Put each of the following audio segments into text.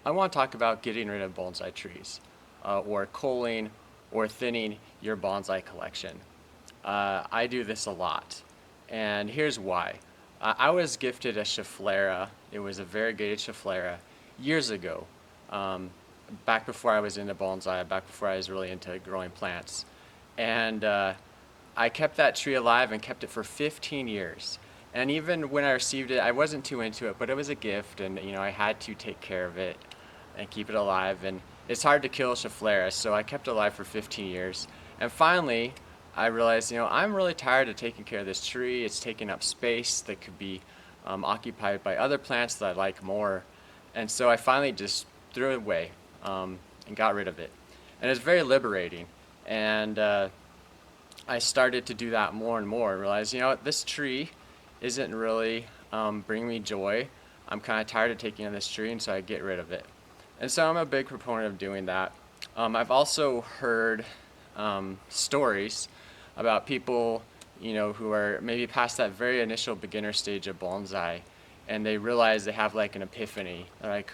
I want to talk about getting rid of bonsai trees, or culling or thinning your bonsai collection. I do this a lot, and here's why. I was gifted a Schefflera. It was a variegated Schefflera years ago, um, back before I was into bonsai, back before I was really into growing plants. And I kept that tree alive and kept it for 15 years. And even when I received it, I wasn't too into it, but it was a gift, and I had to take care of it and keep it alive. And it's hard to kill Schefflera, so I kept it alive for 15 years. And finally, I realized, I'm really tired of taking care of this tree. It's taking up space that could be occupied by other plants that I like more. And so I finally just threw it away, and got rid of it. And it's very liberating. And I started to do that more and more and realized, this tree isn't really bringing me joy. I'm kind of tired of taking on this tree, and so I get rid of it. And so I'm a big proponent of doing that. I've also heard stories about people, who are maybe past that very initial beginner stage of bonsai, and they realize they have like an epiphany. They're like,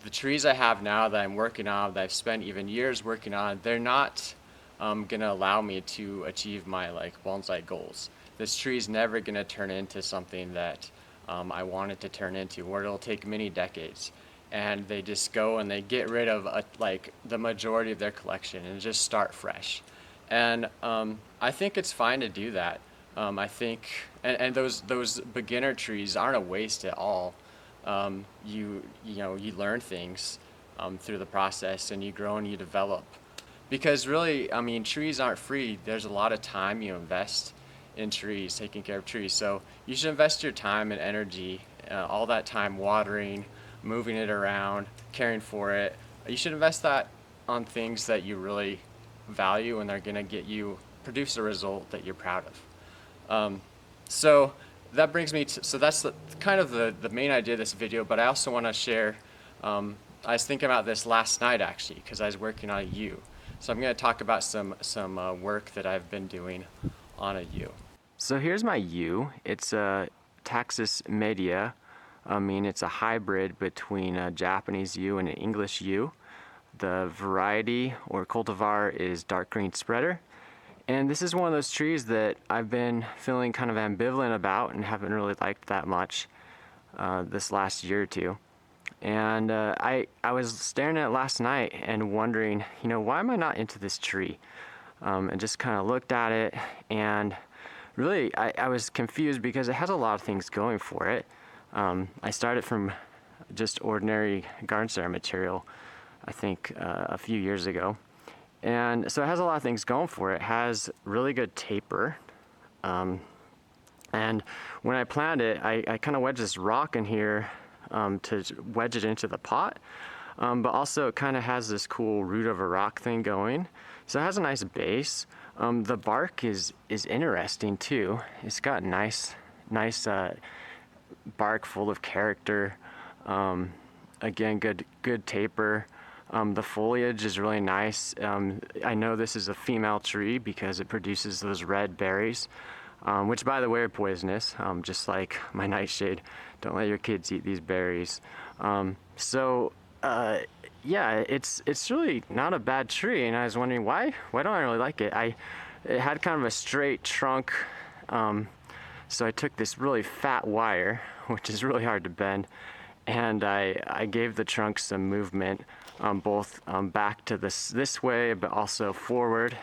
the trees I have now that I'm working on, that I've spent even years working on, they're not gonna allow me to achieve my like bonsai goals. This tree is never gonna turn into something that I want it to turn into, where it'll take many decades. And they just go and they get rid of like the majority of their collection and just start fresh. And I think it's fine to do that. I think, and those beginner trees aren't a waste at all. You learn things through the process, and you grow and you develop. Because really, I mean, trees aren't free. There's a lot of time you invest in trees, taking care of trees. So you should invest your time and energy, all that time watering, moving it around, caring for it. You should invest that on things that you really value and are going to get you produce a result that you're proud of. So that brings me to, so that's kind of the main idea of this video, but I also want to share, I was thinking about this last night actually, because I was working on a U. So I'm going to talk about some work that I've been doing on a U. So here's my U. It's a Taxus media. I mean, it's a hybrid between a Japanese U and an English U. The variety or cultivar is dark green spreader. And this is one of those trees that I've been feeling kind of ambivalent about and haven't really liked that much this last year or two. And I was staring at it last night and wondering, why am I not into this tree? And just kind of looked at it, and really I was confused because it has a lot of things going for it. I started from just ordinary garden center material, I think a few years ago. And so it has a lot of things going for it. It has really good taper. And when I planted it, I kind of wedged this rock in here to wedge it into the pot. But also it kind of has this cool root of a rock thing going. So it has a nice base. The bark is interesting too. It's got nice bark full of character. Again, good taper. The foliage is really nice. I know this is a female tree because it produces those red berries, which by the way are poisonous, just like my nightshade. Don't let your kids eat these berries. Yeah, it's really not a bad tree, and I was wondering why don't I really like it? It had kind of a straight trunk, so I took this really fat wire, which is really hard to bend, and I gave the trunk some movement, both back to this way, but also forward,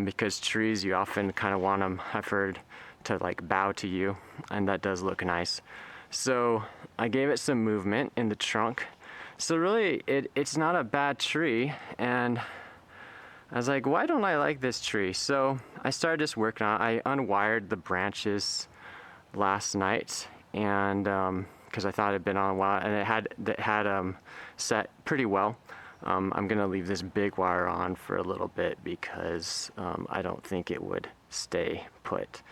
because trees, you often kind of want them, I've heard, to like bow to you, and that does look nice. So I gave it some movement in the trunk. So really, it's not a bad tree, and I was like, why don't I like this tree? So I started just working on it. I unwired the branches last night, and because I thought it had been on a while, and it had set pretty well. I'm gonna leave this big wire on for a little bit because I don't think it would stay put.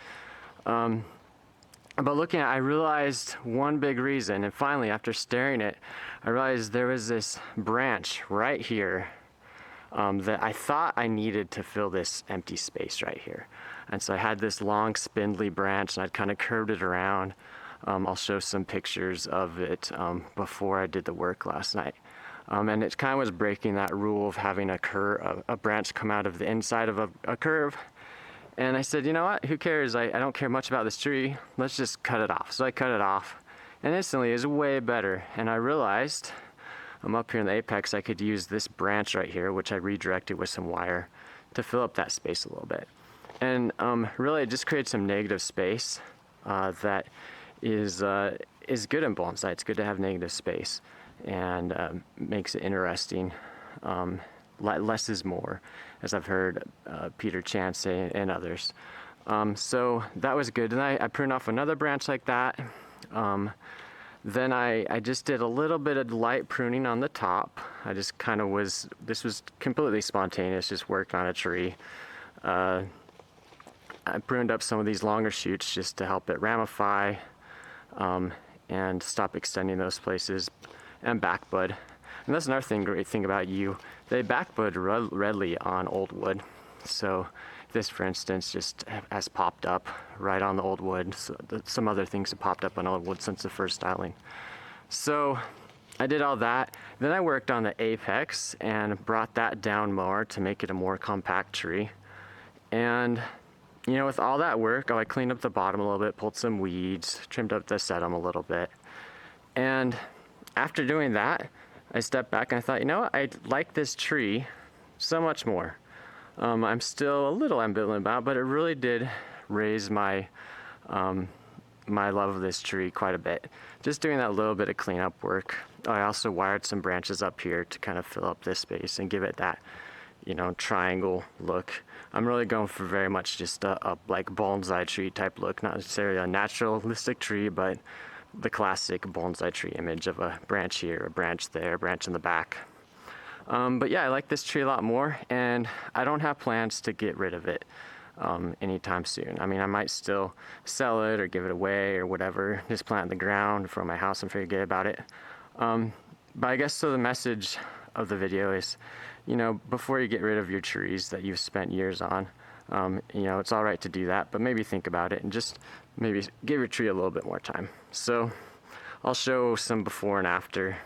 But looking at it, I realized one big reason, and finally after staring at it, I realized there was this branch right here that I thought I needed to fill this empty space right here. And so I had this long spindly branch, and I'd kind of curved it around. I'll show some pictures of it before I did the work last night. And it kind of was breaking that rule of having a branch come out of the inside of a curve. And I said, you know what, who cares? I don't care much about this tree. Let's just cut it off. So I cut it off, and instantly it was way better. And I realized I'm up here in the apex, I could use this branch right here, which I redirected with some wire, to fill up that space a little bit. And really it just creates some negative space that is good in bonsai. It's good to have negative space, and makes it interesting. Less is more, as I've heard Peter Chan say and others. So that was good. And I pruned off another branch like that. Then I just did a little bit of light pruning on the top. I just kind of this was completely spontaneous, just worked on a tree. I pruned up some of these longer shoots just to help it ramify and stop extending those places, and backbud. And that's another great thing about you. They backbud readily on old wood. So this, for instance, just has popped up right on the old wood. So some other things have popped up on old wood since the first styling. So I did all that. Then I worked on the apex and brought that down more to make it a more compact tree. And you know, with all that work, I cleaned up the bottom a little bit, pulled some weeds, trimmed up the sedum a little bit. And after doing that, I stepped back and I thought, you know what, I like this tree so much more. I'm still a little ambivalent about it, but it really did raise my my love of this tree quite a bit. Just doing that little bit of cleanup work. I also wired some branches up here to kind of fill up this space and give it that, you know, triangle look. I'm really going for very much just a like bonsai tree type look, not necessarily a naturalistic tree, but the classic bonsai tree image of a branch here, a branch there, a branch in the back. But yeah, I like this tree a lot more, and I don't have plans to get rid of it anytime soon. I mean, I might still sell it or give it away or whatever, just plant it in the ground for my house and forget about it. But I guess so the message of the video is, you know, before you get rid of your trees that you've spent years on, you know, it's all right to do that, but maybe think about it and just maybe give your tree a little bit more time. So I'll show some before and after.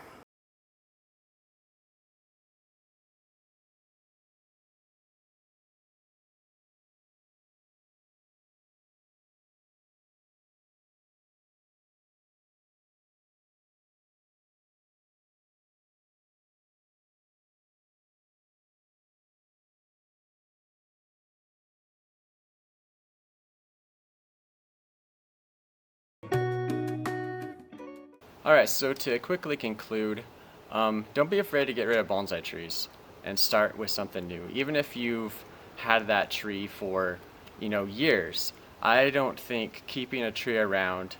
Alright, so to quickly conclude, don't be afraid to get rid of bonsai trees and start with something new. Even if you've had that tree for, you know, years, I don't think keeping a tree around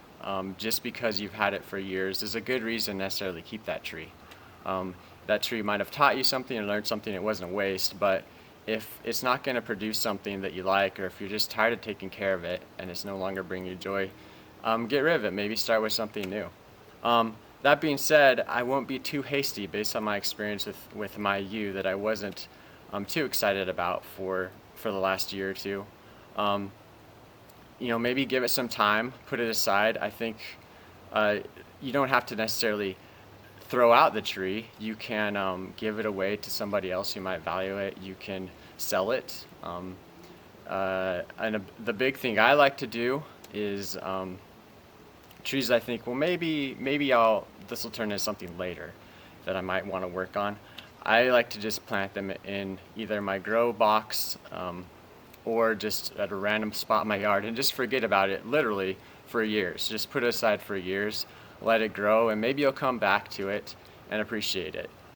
just because you've had it for years is a good reason necessarily to keep that tree. That tree might have taught you something and learned something, it wasn't a waste, but if it's not going to produce something that you like, or if you're just tired of taking care of it and it's no longer bringing you joy, get rid of it. Maybe start with something new. That being said, I won't be too hasty based on my experience with my yew that I wasn't too excited about for the last year or two. You know, maybe give it some time, put it aside. I think you don't have to necessarily throw out the tree. You can give it away to somebody else who might value it. You can sell it. And the big thing I like to do is trees I think, well, maybe this will turn into something later that I might want to work on. I like to just plant them in either my grow box or just at a random spot in my yard and just forget about it literally for years. Just put it aside for years, let it grow, and maybe you'll come back to it and appreciate it.